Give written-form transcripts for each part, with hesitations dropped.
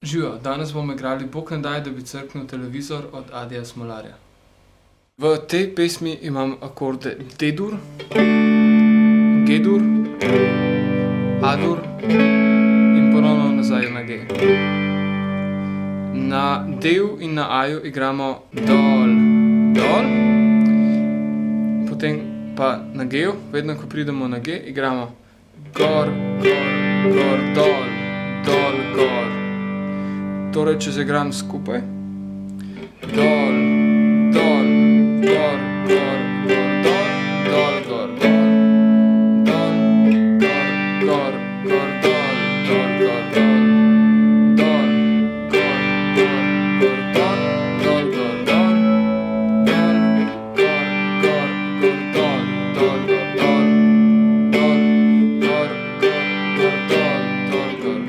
Živijo, danes bomo igrali Bog ne daj, da bi crknil televizor od Adija Smolarja. V tej pesmi imam akorde D-dur, G-dur, A-dur in ponovno nazaj na G. Na D-ju in na A-ju igramo dol, dol, potem pa na G-ju, vedno ko pridemo na G, igramo gor, gor, gor, dol, dol, gor. Torej, če zaigram skupaj, dol, dol, gor, gor, gor, dol, dol, gor, dol, dol, gor, gor, gor, dol, dol, gor, dol, dol, gor, gor, gor, dol, dol, gor, dol, dol, gor, gor, gor, dol, dol, gor, dol, dol, gor, gor, gor, dol, dol, gor, dol.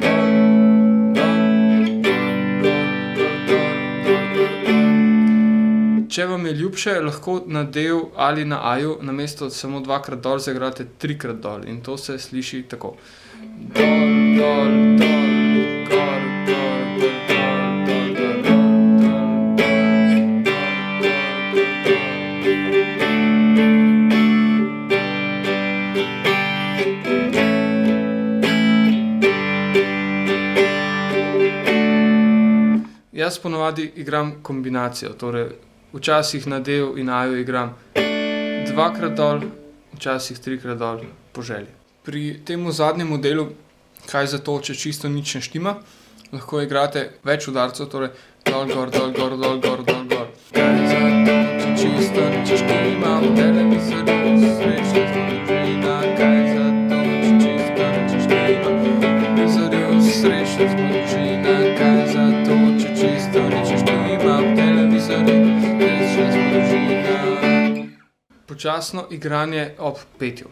Če vam je ljubše, lahko na D-ju ali na A-ju namesto samo dvakrat dol zaigrate trikrat dol in to se sliši tako. Dol, dol, dol, gor, gor, gor, dol, dol, gor, dol, dol, Jaz ponavadi igram kombinacijo, torej včasih na D-ju in A-ju igram dvakrat dol, včasih trikrat dol po želji. Pri tem zadnjem delu, kaj zato, če čisto nič ne štima, lahko igrate več udarcev, torej dol, gor, dol, gor, dol, gor, dol, gor. Kaj zato, če čisto nič ne štima, v televizorju srečna zgodovina. Kaj zato, če čisto nič ne štima, v televizorju srečna zgodovina. Kaj zato, če čisto nič ne štima, v televizorju srečna zgodovina. Počasno igranje ob petju.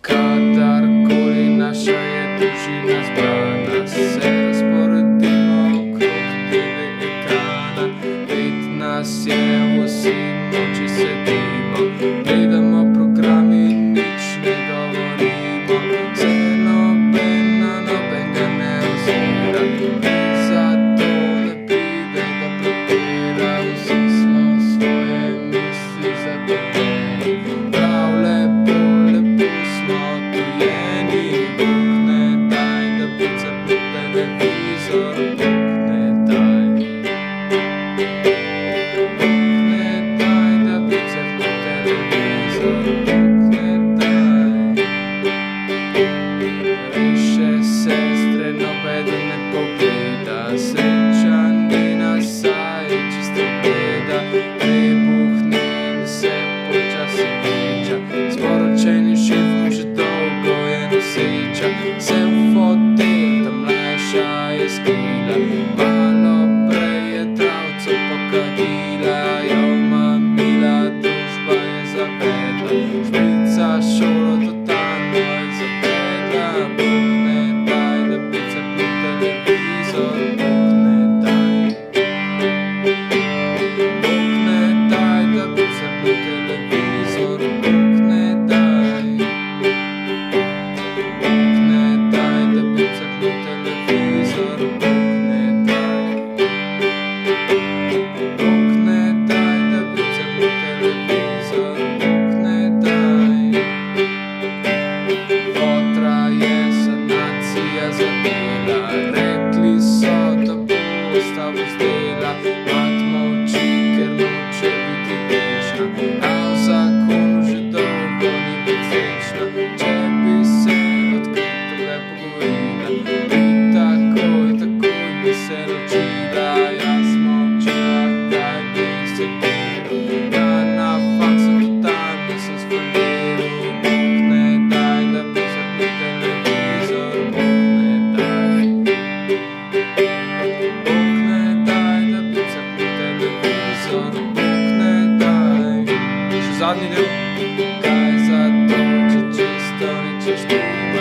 Kadarkoli naša je družina zbrana, se razporedimo okrog TV ekrana. Pet nas je, vsi noči sedimo, gledamo program in nič ne govorimo. Se nobenega ne ozira, zato ne pride do prepira. Vsi smo svoje misli zatopljeni, prav lepo, lepo smo odtujeni. Bog ne daj, da bi crknil televizor, Bog ne daj. Bog ne daj, da bi crknil televizor, Bog ne daj. Reše sestre, nobeden ne pogleda, sreča ni na saji, čisto gleda. Trebuh njen se počasi veča, sporočeni šefom že dolgo je noseča. Se v fotelj, ta mlajša je skrila, malo prej je travco pokadila. Jo, mamila, družba je zavedla, šprica šolo totalno je zavedla. Bog ne daj, da bi crknil televizor, Bog ne daj. Bog ne daj, da bi crknil televizor, Bog ne daj. Bog ne daj, da bi crknil televizor, Bog ne daj. Bog ne daj, da bi crknil televizor, Bog ne daj. Fotra je sanacija zadela, rekli so, da bosta vzdela. Mat molči, ker noče biti večna, a v zakonu že dolgo ni več srečna. Če bi se odkrito le pogovorila, bi takoj bi se ločila. Jaz molčila, kaj bi se delal, ja na faksu totalno sem sfaliral. Bog ne daj, da bi crknil televizor, Bog ne daj. Bog ne daj, da bi crknil televizor, Bog ne daj. Še zadnji del. Kaj zato, če čisto nič ne štima,